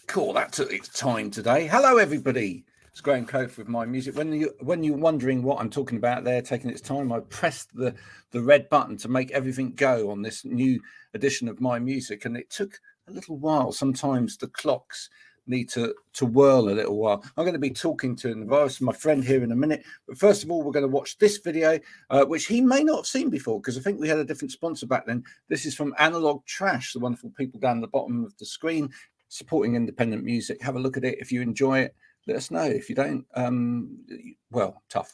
Cool, that took its time today. Hello, everybody. It's Graham Cofe with My Music. When you're wondering what I'm talking about there, taking its time, I pressed the red button to make everything go on this new edition of My Music, and it took a little while. Sometimes the clocks need to whirl a little while. I'm going to be talking to Nevaris, my friend, here in a minute. But first of all, we're going to watch this video, which he may not have seen before, because I think we had a different sponsor back then. This is from Analog Trash, the wonderful people down the bottom of the screen, supporting independent music. Have a look at it. If you enjoy it, let us know. If you don't, well, tough.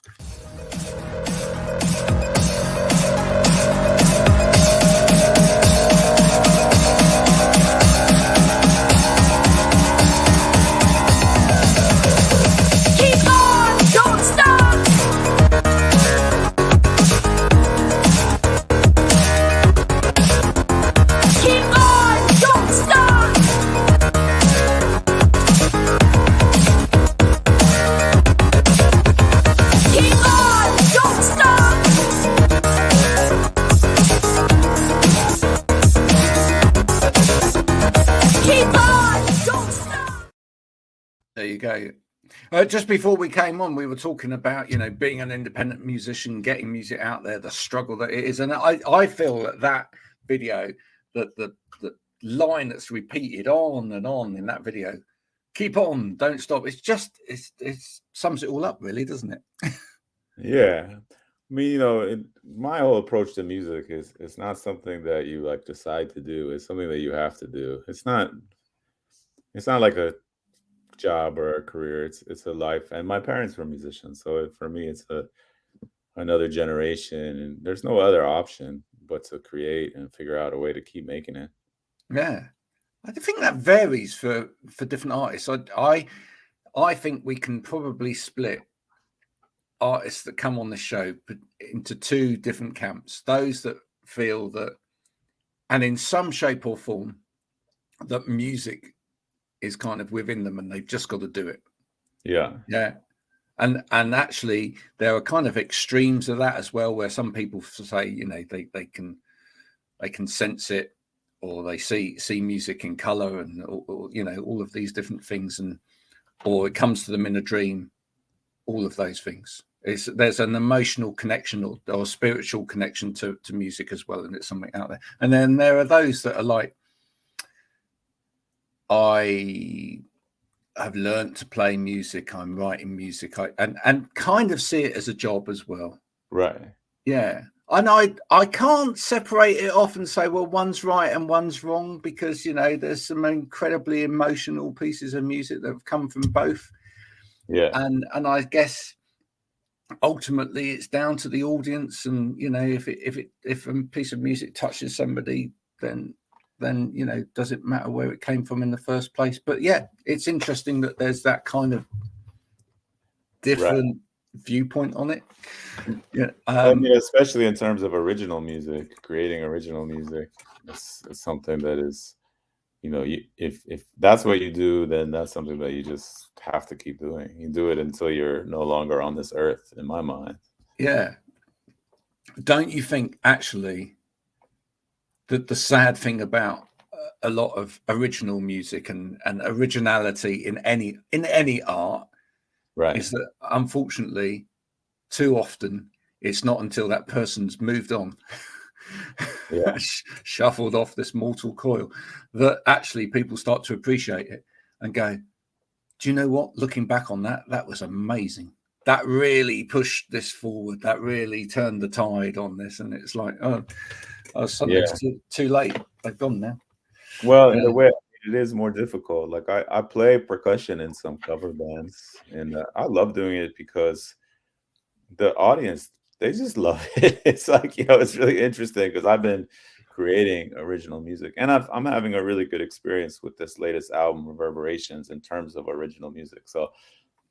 Keep on, don't stop. Keep on, don't stop. Keep on, don't stop. Keep on, don't stop. There you go. Just before we came on, we were talking about, being an independent musician, getting music out there, the struggle that it is. And I feel that video, that the line that's repeated on and on in that video, keep on, don't stop. It's just, it sums it all up, really, doesn't it? Yeah. I mean, my whole approach to music is it's not something that you like decide to do. It's something that you have to do. It's not like a job or a career. It's a life. And my parents were musicians, so for me, it's another generation, and there's no other option but to create and figure out a way to keep making it. Yeah. I think that varies for different artists. I think we can probably split artists that come on the show into two different camps. Those that feel that, and in some shape or form, that music is kind of within them and they've just got to do it. Yeah. And actually there are kind of extremes of that as well, where some people say, they can sense it, or they see music in color, and or, all of these different things, or it comes to them in a dream. All of those things. There's an emotional connection or spiritual connection to music as well, and it's something out there. And then there are those that are like, I have learned to play music, I'm writing music, and kind of see it as a job as well. Right. Yeah. And I can't separate it off and say, well, one's right and one's wrong, because, there's some incredibly emotional pieces of music that have come from both. Yeah. And I guess ultimately it's down to the audience, and if a piece of music touches somebody, then does it matter where it came from in the first place? But yeah, it's interesting that there's that kind of different viewpoint on it. Yeah, I mean, especially in terms of original music, creating original music, it's something that is, if that's what you do, then that's something that you just have to keep doing. You do it until you're no longer on this earth, in my mind. Yeah. Don't you think actually that the sad thing about a lot of original music and originality in any art, right, is that unfortunately too often it's not until that person's moved on, yeah, shuffled off this mortal coil, that actually people start to appreciate it and go, do you know what? Looking back on that was amazing. That really pushed this forward. That really turned the tide on this. And it's like, suddenly it's too late. They've gone now. Well, in a way, it is more difficult. Like I play percussion in some cover bands, and I love doing it because the audience, they just love it. It's like, it's really interesting because I've been creating original music, and I'm having a really good experience with this latest album, Reverberations, in terms of original music. So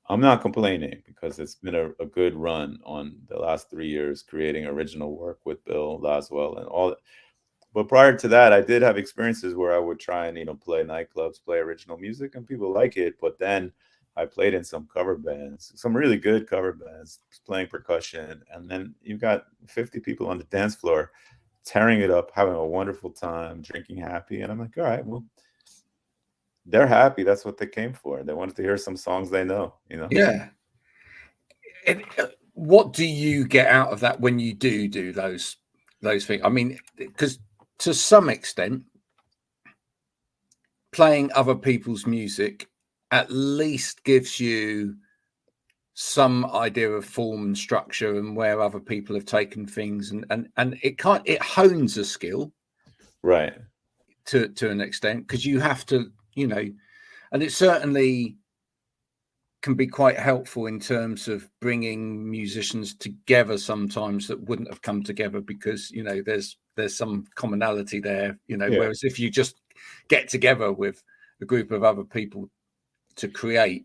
I'm not complaining, because it's been a good run on the last 3 years creating original work with Bill Laswell and all. But prior to that, I did have experiences where I would try and, play nightclubs, play original music, and people like it. But then I played in some cover bands, some really good cover bands, playing percussion. And then you've got 50 people on the dance floor tearing it up, having a wonderful time, drinking happy. And I'm like, all right, well, they're happy. That's what they came for. They wanted to hear some songs they know, you know? Yeah. What do you get out of that when you do those things? I mean, because to some extent, playing other people's music at least gives you some idea of form and structure and where other people have taken things, and it hones a skill, Right. to an extent, because you have to, and it certainly can be quite helpful in terms of bringing musicians together sometimes that wouldn't have come together because there's some commonality there, Yeah. whereas if you just get together with a group of other people to create,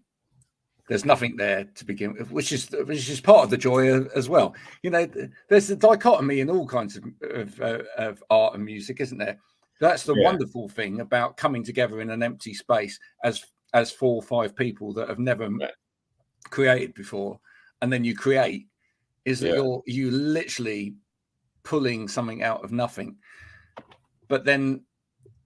there's nothing there to begin with, which is part of the joy as well. There's a dichotomy in all kinds of art and music, isn't there? That's the Yeah. wonderful thing about coming together in an empty space as 4 or 5 people that have never Right. created before, and then you create, is that Yeah. you literally pulling something out of nothing. But then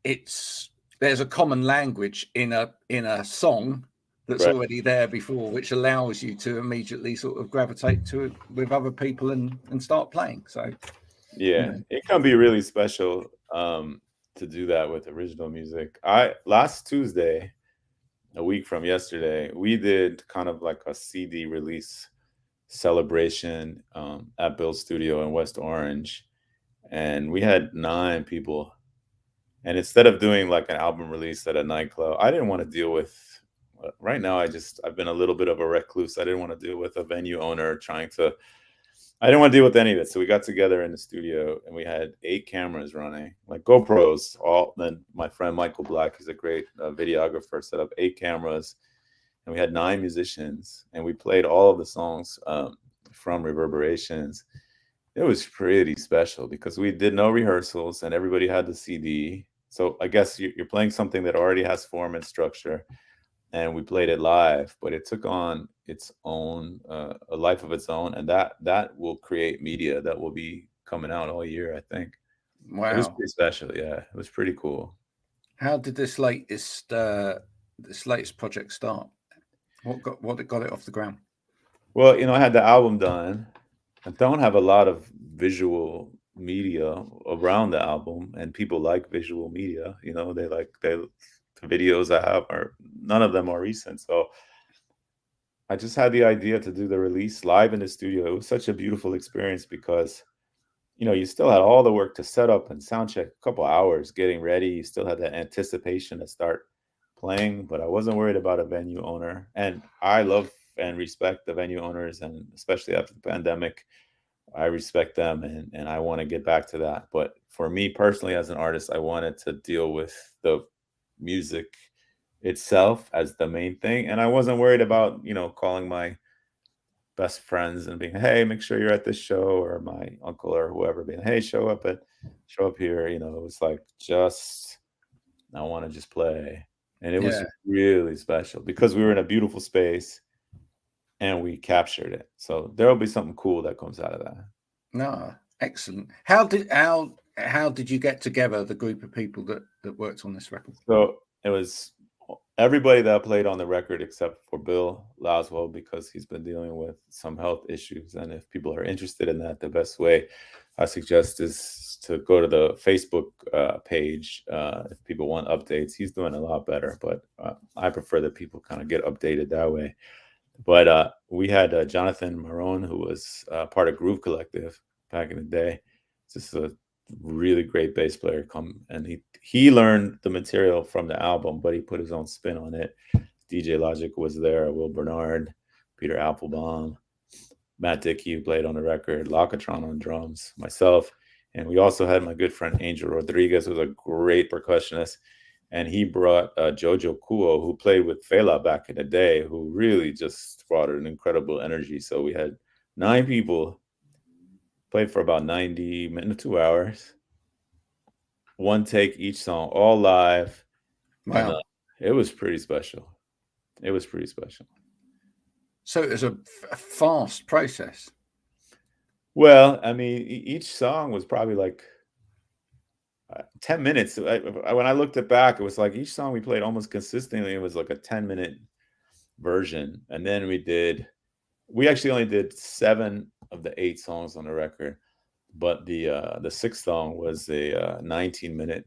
there's a common language in a song that's Right. already there before, which allows you to immediately sort of gravitate to it with other people and start playing. So Yeah. It can be really special to do that with original music. Last Tuesday, a week from yesterday, we did kind of like a CD release celebration at Bill's studio in West Orange, and we had 9 people. And instead of doing like an album release at a nightclub, I didn't want to deal with. Right now, I've been a little bit of a recluse. I didn't want to deal with a venue owner I didn't want to deal with any of it. So we got together in the studio and we had 8 cameras running, like GoPros. Then my friend Michael Black, who's a great videographer, set up 8 cameras, and we had 9 musicians, and we played all of the songs from Reverberations. It was pretty special because we did no rehearsals and everybody had the CD. So I guess you're playing something that already has form and structure, and we played it live, but it took on its own a life of its own, and that will create media that will be coming out all year, I think. It was wow. pretty special. Yeah, it was pretty cool. How did this latest project start? What got it off the ground? Well, I had the album done. I don't have a lot of visual media around the album, and people like visual media. The videos I have are none of them are recent. So I just had the idea to do the release live in the studio. It was such a beautiful experience because you still had all the work to set up and sound check, a couple hours getting ready. You still had that anticipation to start playing, but I wasn't worried about a venue owner. And I love and respect the venue owners, and especially after the pandemic, I respect them, and I want to get back to that. But for me personally, as an artist, I wanted to deal with the music itself as the main thing. And I wasn't worried about, calling my best friends and being, hey, make sure you're at this show, or my uncle or whoever being, hey, show up here. It was like, I want to just play. And it was Yeah. really special because we were in a beautiful space and we captured it. So there'll be something cool that comes out of that. No, excellent. How did you get together the group of people that worked on this record? So it was everybody that played on the record except for Bill Laswell, because he's been dealing with some health issues. And if people are interested in that, the best way I suggest is to go to the Facebook page. If people want updates, he's doing a lot better, but I prefer that people kind of get updated that way. But we had Jonathan Marone, who was part of Groove Collective back in the day. Just a really great bass player. And he learned the material from the album, but he put his own spin on it. DJ Logic was there, Will Bernard, Peter Applebaum, Matt Dickey, who played on the record, Locatron on drums, myself. And we also had my good friend Angel Rodriguez, who was a great percussionist. And he brought Jojo Kuo, who played with Fela back in the day, who really just brought an incredible energy. So we had 9 people, played for about 90 minutes, 2 hours, 1 take each song, all live. Wow. And it was pretty special. So it was a fast process. Well, I mean, each song was probably like 10 minutes. When I looked it back, it was like each song we played almost consistently, it was like a 10-minute version. And then we actually only did 7 of the 8 songs on the record, but the 6th song was a 19-minute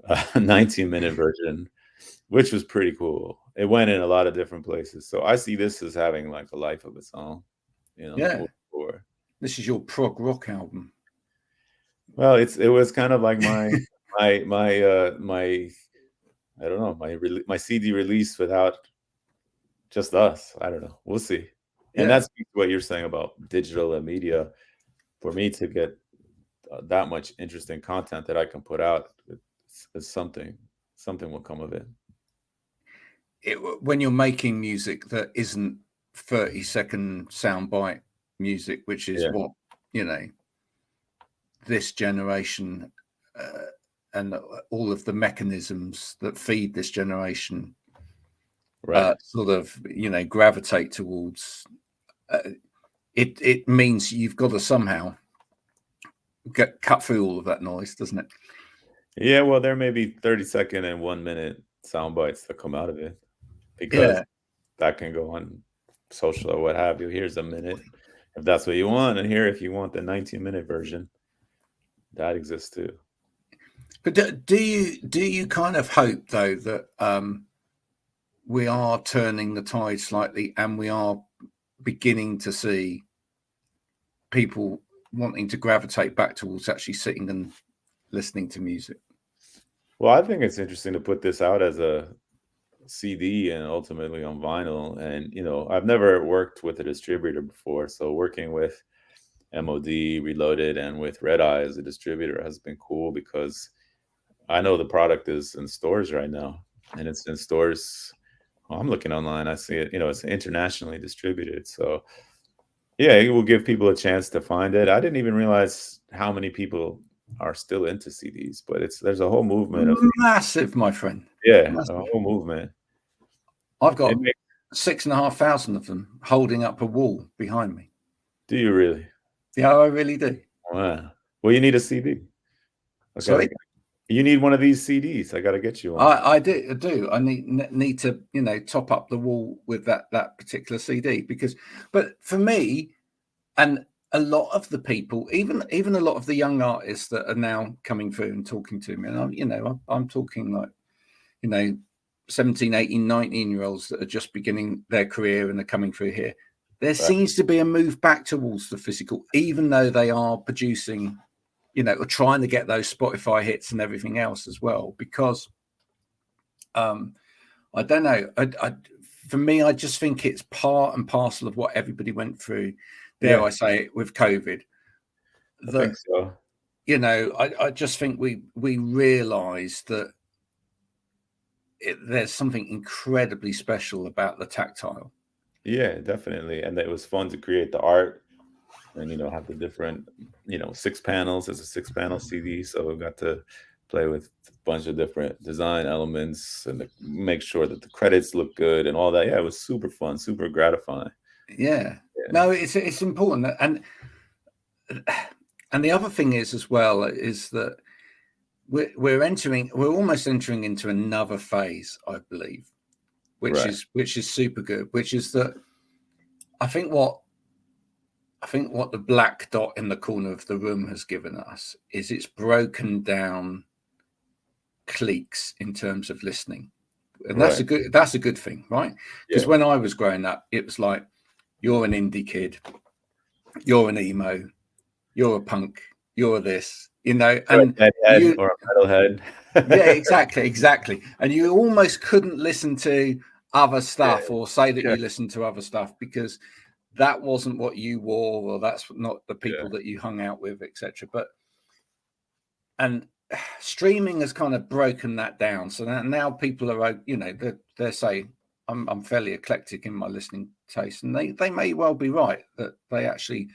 19-minute version, which was pretty cool. It went in a lot of different places. So I see this as having like a life of its own, Yeah. moving forward. This is your prog rock album. Well, it was kind of like my I don't know, my CD release without just us. I don't know. We'll see. And Yeah. that's what you're saying about digital and media. For me to get that much interesting content that I can put out, it's something will come of it. When you're making music that isn't 30-second soundbite music, which is Yeah. what this generation and all of the mechanisms that feed this generation Right. sort of gravitate towards, it means you've got to somehow cut through all of that noise, doesn't it? Yeah, well, there may be 30-second and 1-minute sound bites that come out of it, because that can go on social or what have you. Here's a minute if that's what you want, and here if you want the 19-minute version, that exists too. But do you kind of hope though that we are turning the tide slightly, and we are beginning to see people wanting to gravitate back towards actually sitting and listening to music? Well, I think it's interesting to put this out as a CD and ultimately on vinyl. And, I've never worked with a distributor before. So working with MOD, Reloaded, and with Red Eye as a distributor has been cool, because I know the product is in stores right now. And it's in stores. Well, I'm looking online. I see it, it's internationally distributed. So yeah, it will give people a chance to find it. I didn't even realize how many people are still into CDs, but there's a whole movement of massive, my friend. Massive. A whole movement. I've got 6,500 of them holding up a wall behind me. Do you really? Yeah, I really do. Wow. Well, you need a CD. Sorry? You need one of these CDs. I got to get you one. I do. I need to, top up the wall with that particular CD, but for me, and a lot of the people, even a lot of the young artists that are now coming through and talking to me, and I'm talking like, 17, 18, 19-year-olds that are just beginning their career and are coming through here. There seems to be a move back towards the physical, even though they are producing, or trying to get those Spotify hits and everything else as well, because I don't know. For me, I just think it's part and parcel of what everybody went through. Dare I say it, with COVID? I think so. I just think we realised that there's something incredibly special about the tactile. Yeah, definitely. And it was fun to create the art and, have the different, 6 panels as a 6-panel CD. So we got to play with a bunch of different design elements and make sure that the credits look good and all that. Yeah, it was super fun, super gratifying. Yeah. No, it's important. And the other thing is as well is that we're almost entering into another phase, I believe, which is super good, which is that I think what the black dot in the corner of the room has given us is it's broken down cliques in terms of listening. And that's a good thing, right? Because when I was growing up, it was like, you're an indie kid, you're an emo, you're a punk, you're this, and or a metalhead. Yeah, exactly. And you almost couldn't listen to other stuff or say that you listened to other stuff because that wasn't what you wore, or that's not the people that you hung out with, etc. And streaming has kind of broken that down. So now people are, they're saying, I'm fairly eclectic in my listening taste, and they may well be right that they actually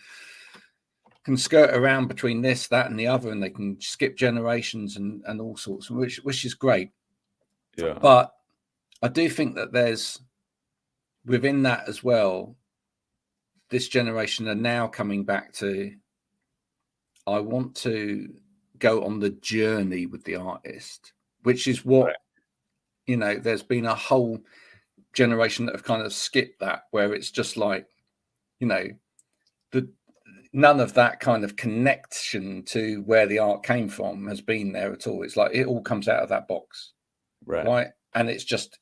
can skirt around between this, that, and the other, and they can skip generations and all sorts, which is great. Yeah. But I do think that there's within that as well, this generation are now coming back to, I want to go on the journey with the artist, which is what, you know, there's been a whole generation that have kind of skipped that, where it's just like, you know, none of that kind of connection to where the art came from has been there at all. It's like it all comes out of that box, right? And it's just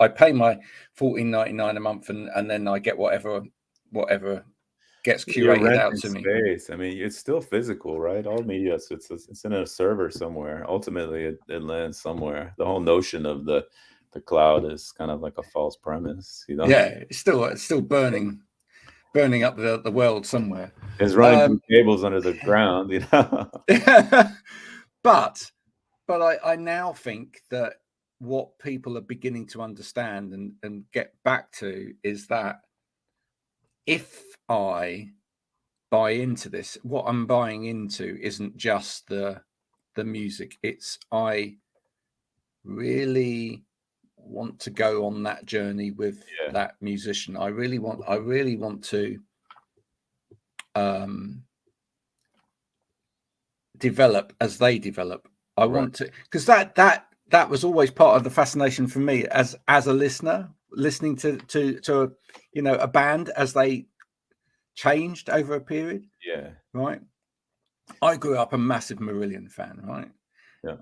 I pay my $14.99 a month, and then I get whatever gets You're curated out renting to me. space. I mean, it's still physical, right? All media, it's in a server somewhere. Ultimately, it lands somewhere. The whole notion of the cloud is kind of like a false premise, you know? Yeah, it's still burning up the world somewhere. It's running through cables under the ground, you know? But I now think that what people are beginning to understand and get back to is that if I buy into this, what I'm buying into isn't just the music. It's I really want to go on that journey with that musician. I really want to develop as they develop. I want to, because that was always part of the fascination for me as a listener, listening to you know, a band as they changed over a period. Right. I grew up a massive Marillion fan, right?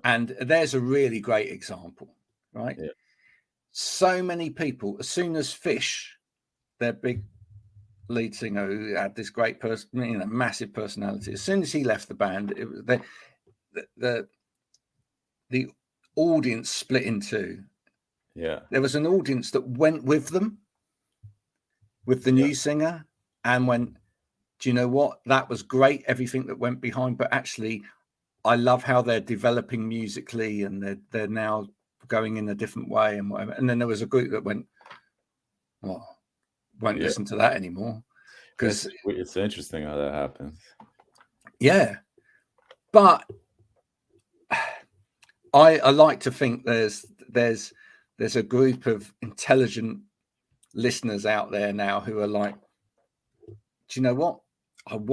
And there's a really great example, right? So many people, as soon as Fish, their big lead singer who had this great person, you know, massive personality, as soon as he left the band, it was the audience split in two. There was an audience that went with them, with the new singer, and went, do you know what? That was great, everything that went behind, but actually I love how they're developing musically, and they're now going in a different way and whatever. And then there was a group that went, well, won't listen to that anymore, because it's interesting how that happens. But I like to think there's a group of intelligent listeners out there now who are like, do you know what? I will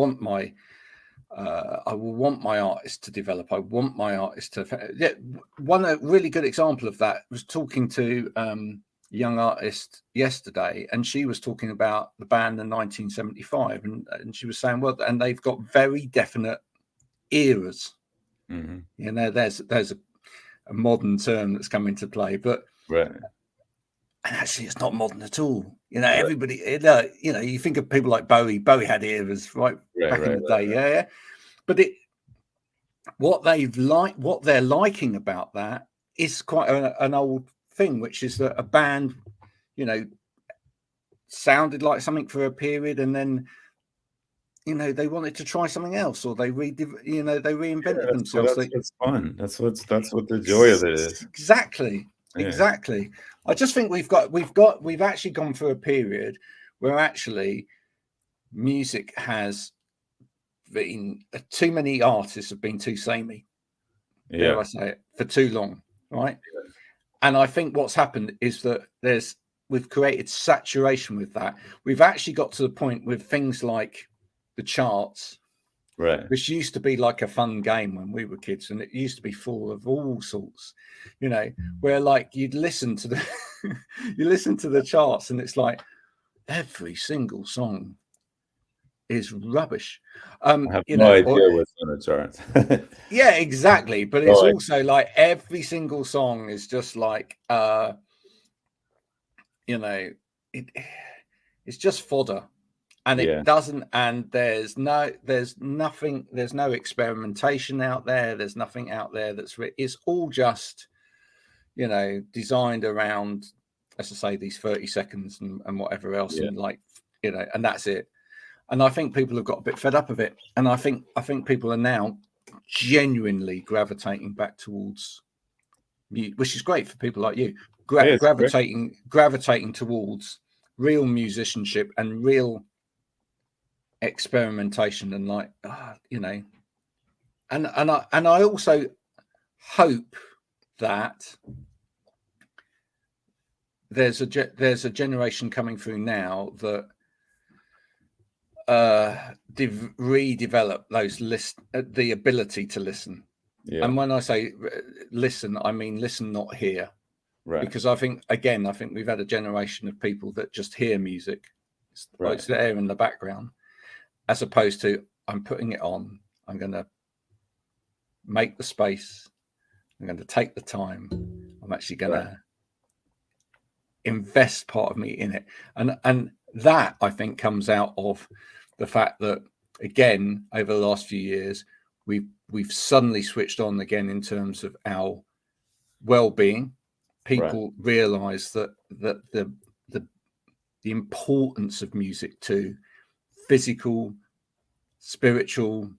want my artist to develop. I want my artist to. A really good example of that was talking to a young artist yesterday, and she was talking about the band in 1975, and she was saying, well, and they've got very definite eras. You know, there's a modern term that's come into play, but actually it's not modern at all. You know, everybody, you know, you think of people like Bowie had eras back in the day. But what they're liking about that is quite an old thing, which is that a band, you know, sounded like something for a period, and then, you know, they wanted to try something else, or they reinvented themselves. That's fun. That's what the joy of it is. Exactly. I just think we've actually gone through a period where actually music has been, too many artists have been too samey. Dare I say it, for too long, right? And I think what's happened is that we've created saturation with that. We've actually got to the point with things like the charts, which used to be like a fun game when we were kids, and it used to be full of all sorts, you know, where like you'd listen to the charts, and it's like every single song is rubbish. I have no idea what's on the charts. Yeah, exactly. But it's also like every single song is just like, you know, it's just fodder, and it doesn't. And there's no experimentation out there. There's nothing out there it's all just, you know, designed around, as I say, these 30 seconds and whatever else, and like, you know, and that's it. And I think people have got a bit fed up of it. And I think people are now genuinely gravitating back towards music, which is great for people like you, gravitating towards real musicianship and real experimentation, and like, you know, and I also hope that there's a generation coming through now that redevelop the ability to listen, Yeah. And when I say listen, I mean listen, not hear. Right. Because I think we've had a generation of people that just hear music. Right. It's there in the background, as opposed to I'm putting it on. I'm going to make the space. I'm going to take the time. I'm actually going to invest part of me in it. And that, I think, comes out of the fact that, again, over the last few years, we've suddenly switched on again in terms of our well-being. People realize that the importance of music to physical, spiritual,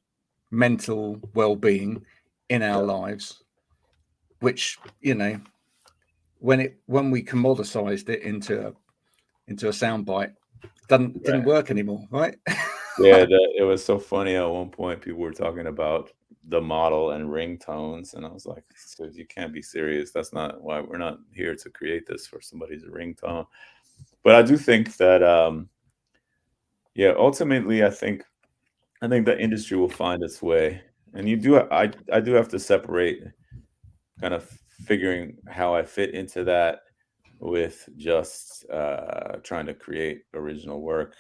mental well-being in our lives, which, you know, when we commoditized it into a soundbite, didn't work anymore, right? Yeah, it was so funny. At one point, people were talking about the model and ringtones, and I was like, so you can't be serious. That's not why we're not here to create this for somebody's ringtone. But I do think that, yeah, ultimately, I think the industry will find its way, and I do have to separate kind of figuring how I fit into that with just trying to create original work.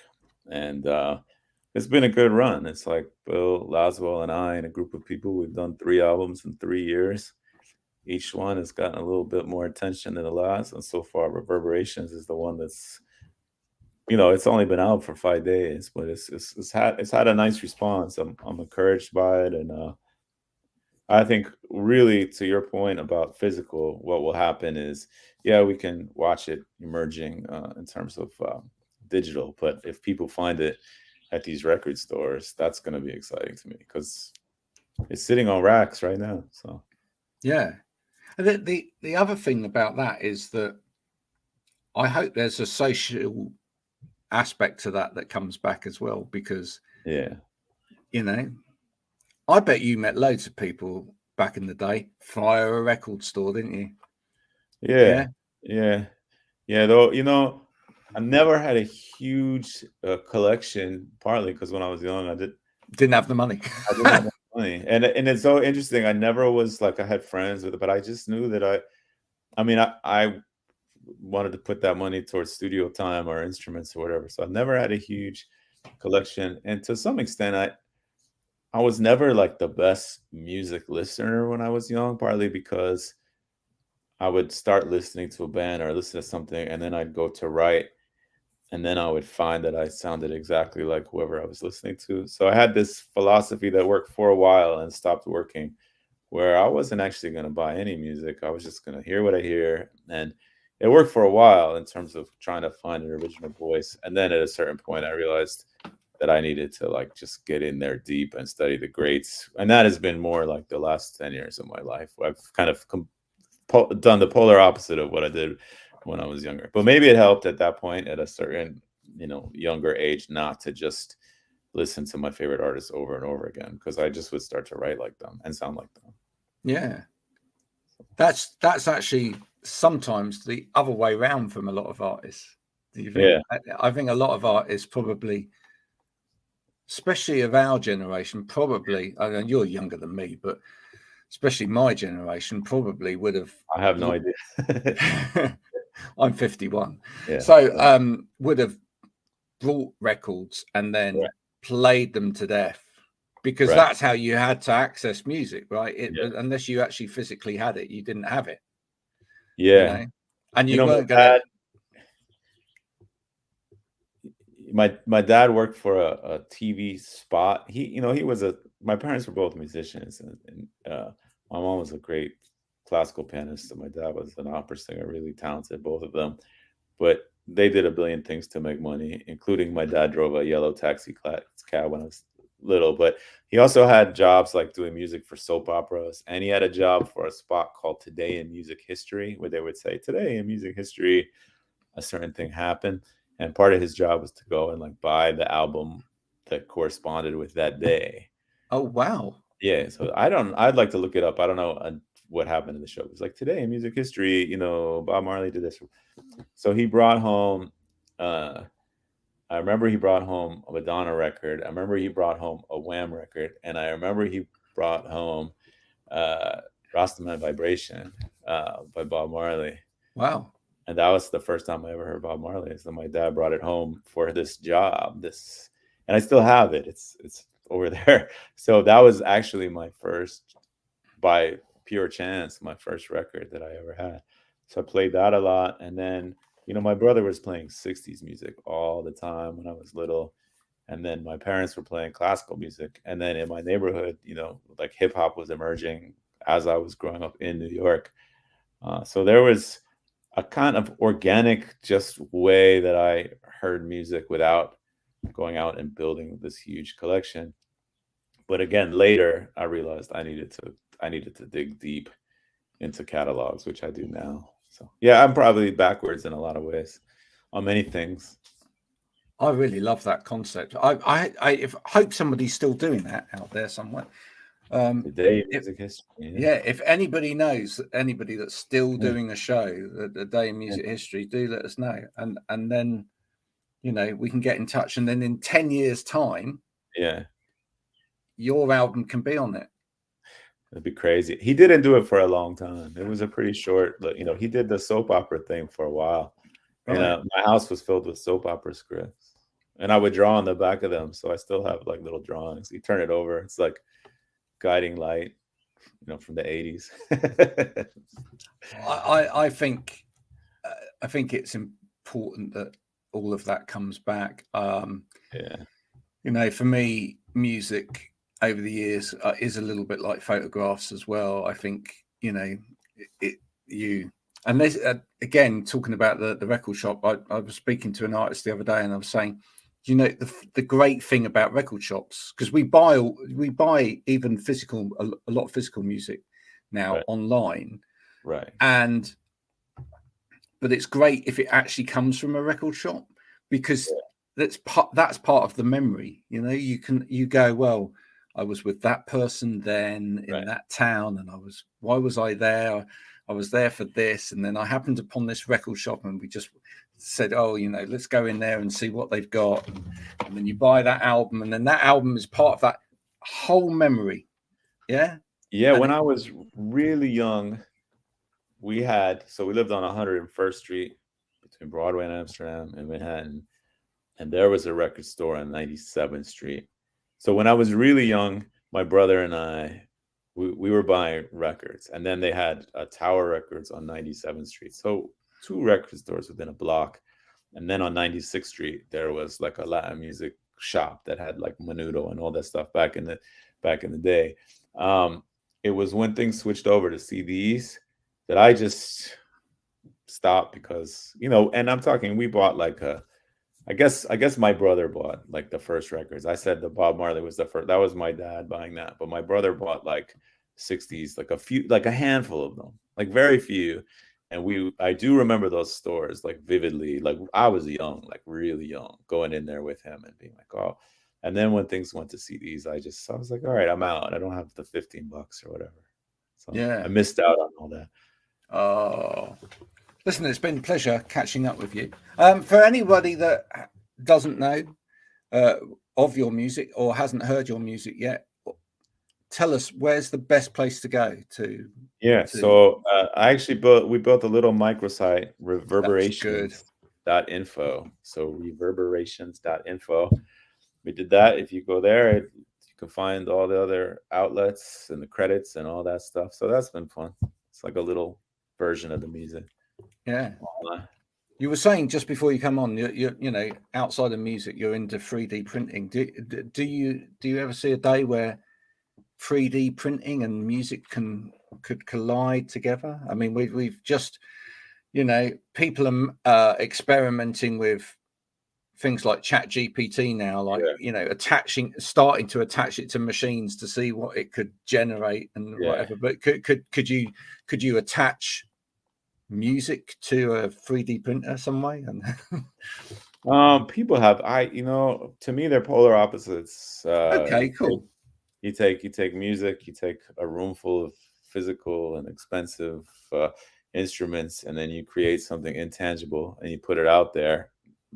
And it's been a good run. It's like Bill Laswell and I and a group of people, we've done 3 albums in 3 years. Each one has gotten a little bit more attention than the last. And so far, Reverberations is the one that's, it's only been out for 5 days, but it's had a nice response. I'm encouraged by it. And I think really to your point about physical, what will happen is, yeah, we can watch it emerging in terms of digital, but if people find it at these record stores, that's going to be exciting to me because it's sitting on racks right now. So yeah, and the other thing about that is that I hope there's a social aspect to that comes back as well, because yeah, I bet you met loads of people back in the day via a record store, didn't you? Yeah. Though, I never had a huge collection, partly because when I was young, didn't have the money. I didn't have money, and it's so interesting. I never was like I had friends with it, but I just knew that I wanted to put that money towards studio time or instruments or whatever. So I never had a huge collection, and to some extent, I was never like the best music listener when I was young, partly because I would start listening to a band or listen to something, and then I'd go to write, and then I would find that I sounded exactly like whoever I was listening to. So I had this philosophy that worked for a while and stopped working, where I wasn't actually going to buy any music. I was just going to hear what I hear. And it worked for a while in terms of trying to find an original voice. And then at a certain point, I realized that I needed to like just get in there deep and study the greats. And that has been more like the last 10 years of my life. I've kind of done the polar opposite of what I did when I was younger. But maybe it helped at that point at a certain, younger age, not to just listen to my favorite artists over and over again, because I just would start to write like them and sound like them. Yeah. That's actually sometimes the other way around from a lot of artists. Do you think? Yeah. I think a lot of artists probably, especially of our generation, probably, I know you're younger than me, but especially my generation probably would have. I have no idea. I'm 51. Yeah. So would have brought records and then Right. played them to death, because Right. that's how you had to access music, right? Yeah. Unless you actually physically had it, you didn't have it. Yeah. And you weren't going to. My dad worked for a TV spot. He was my parents were both musicians, and my mom was a great classical pianist, and my dad was an opera singer, really talented, both of them. But they did a billion things to make money, including my dad drove a yellow taxi cab when I was little. But he also had jobs like doing music for soap operas, and he had a job for a spot called Today in Music History, where they would say, today in music history, a certain thing happened. And part of his job was to go and like buy the album that corresponded with that day. Oh, wow. Yeah. So I'd like to look it up. I don't know what happened in the show. It was like, today in music history, Bob Marley did this. So he brought home, I remember he brought home a Madonna record. I remember he brought home a Wham record. And I remember he brought home Rastaman Vibration by Bob Marley. Wow. And that was the first time I ever heard Bob Marley. So my dad brought it home for this job. And I still have it. It's over there. So that was actually my first, by pure chance, my first record that I ever had. So I played that a lot. And then, my brother was playing 60s music all the time when I was little. And then my parents were playing classical music. And then in my neighborhood, like hip hop was emerging as I was growing up in New York. So there was a kind of organic just way that I heard music without going out and building this huge collection. But again, later I realized I needed to dig deep into catalogs, which I do now. So yeah, I'm probably backwards in a lot of ways on many things. I really love that concept. I hope somebody's still doing that out there somewhere. The day in music history. Yeah, if anybody knows anybody that's still doing a show, the day in music history, do let us know, and then we can get in touch, and then in 10 years' time, your album can be on it. It'd be crazy. He didn't do it for a long time. It was a pretty short, he did the soap opera thing for a while. Right. And my house was filled with soap opera scripts, and I would draw on the back of them. So I still have like little drawings. You turn it over, it's like guiding light, from the 80s. I think it's important that all of that comes back. For me, music over the years is a little bit like photographs as well. I think and this again, talking about the record shop, I was speaking to an artist the other day, and I was saying, the great thing about record shops, because we buy even physical, a lot of physical music now online, right? But it's great if it actually comes from a record shop, because that's part of the memory. You go, well, I was with that person then in that town, and why was I there? I was there for this, and then I happened upon this record shop, and we just said, oh, let's go in there and see what they've got. And then you buy that album, and then that album is part of that whole memory. Yeah. When I was really young, we lived on 101st Street between Broadway and Amsterdam and Manhattan. And there was a record store on 97th Street. So when I was really young, my brother and I, we were buying records. And then they had Tower Records on 97th Street. So 2 record stores within a block. And then on 96th Street, there was like a Latin music shop that had like Menudo and all that stuff back in the day. It was when things switched over to CDs that I just stopped, because, and I'm talking, we bought like I guess my brother bought like the first records. I said the Bob Marley was the first. That was my dad buying that. But my brother bought like 60s, like a handful of them, like very few. And I do remember those stores like vividly. Like I was young, like really young, going in there with him and being like, oh. And then when things went to CDs, I was like, all right, I'm out. I don't have the $15 or whatever. So I missed out on all that. Oh, listen, it's been a pleasure catching up with you. For anybody that doesn't know of your music or hasn't heard your music yet, tell us, where's the best place to go to? So we built a little microsite, reverberations.info. So reverberations.info. We did that. If you go there, you can find all the other outlets and the credits and all that stuff. So that's been fun. It's like a little version of the music. Yeah. You were saying just before you come on, you outside of music, you're into 3D printing. Do you ever see a day where 3D printing and music could collide together? I mean, we've just, people are experimenting with things like Chat GPT now, like starting to attach it to machines to see what it could generate and whatever. But could you attach music to a 3D printer some way? And people have, to me they're polar opposites. Okay, cool. You take music, you take a room full of physical and expensive instruments, and then you create something intangible and you put it out there.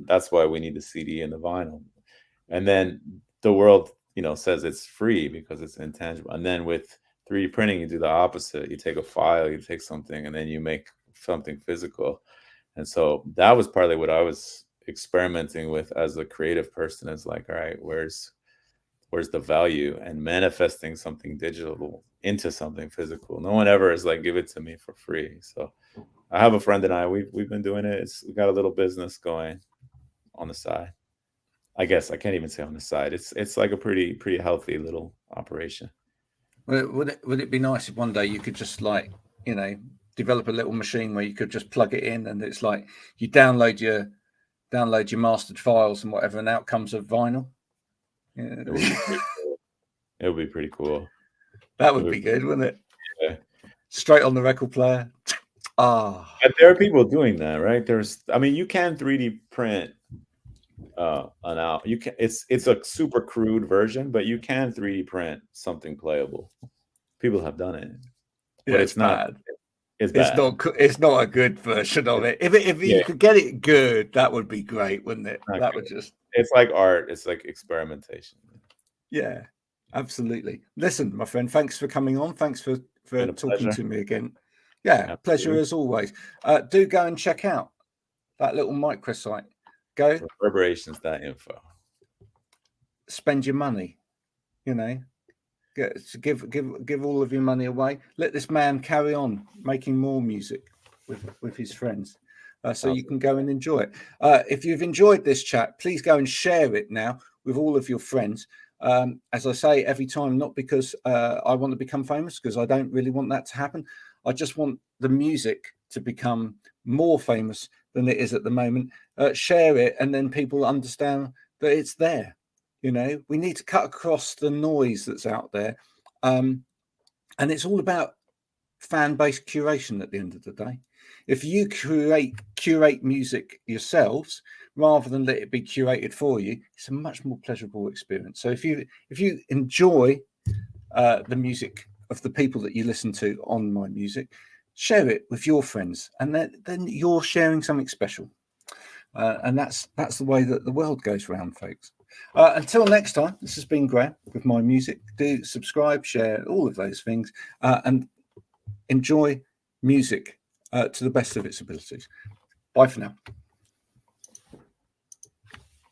That's why we need the CD and the vinyl. And then the world, says it's free because it's intangible. And then with 3D printing, you do the opposite. You take a file, you take something, and then you make something physical. And so that was partly what I was experimenting with as a creative person, is like, all right, where's the value, and manifesting something digital into something physical. No one ever is like, give it to me for free. So I have a friend and we've been doing it. We got a little business going on the side. I guess I can't even say on the side. It's like a pretty healthy little operation. Would it be nice if one day you could just, like, you know, develop a little machine where you could just plug it in, and it's like you download your mastered files and whatever, and out comes a vinyl. Yeah. It would be pretty cool. That would be good, wouldn't it? Yeah. Straight on the record player. But there are people doing that, right? I mean, you can 3D print an out. You can. It's a super crude version, but you can 3D print something playable. People have done it, but it's not. Bad. It's bad. It's not a good version of it. If you could get it good, that would be great, wouldn't it? That would just. It's like art. It's like experimentation. Yeah, absolutely. Listen, my friend, thanks for coming on. Thanks for talking to me again. Yeah, absolutely. Pleasure as always. Do go and check out that little microsite. Go Reverberations.info. Spend your money. You know, give all of your money away. Let this man carry on making more music with his friends. So you can go and enjoy it. If you've enjoyed this chat, please go and share it now with all of your friends. As I say every time, not because I want to become famous, because I don't really want that to happen. I just want the music to become more famous than it is at the moment. Share it, and then people understand that it's there. You know, we need to cut across the noise that's out there. And it's all about fan-based curation at the end of the day. If you curate music yourselves rather than let it be curated for you, it's a much more pleasurable experience. So if you enjoy the music of the people that you listen to on My Music, share it with your friends, and then you're sharing something special. And that's the way that the world goes round, folks. Until next time, this has been Graham with My Music. Do subscribe, share, all of those things, and enjoy music to the best of its abilities. Bye for now.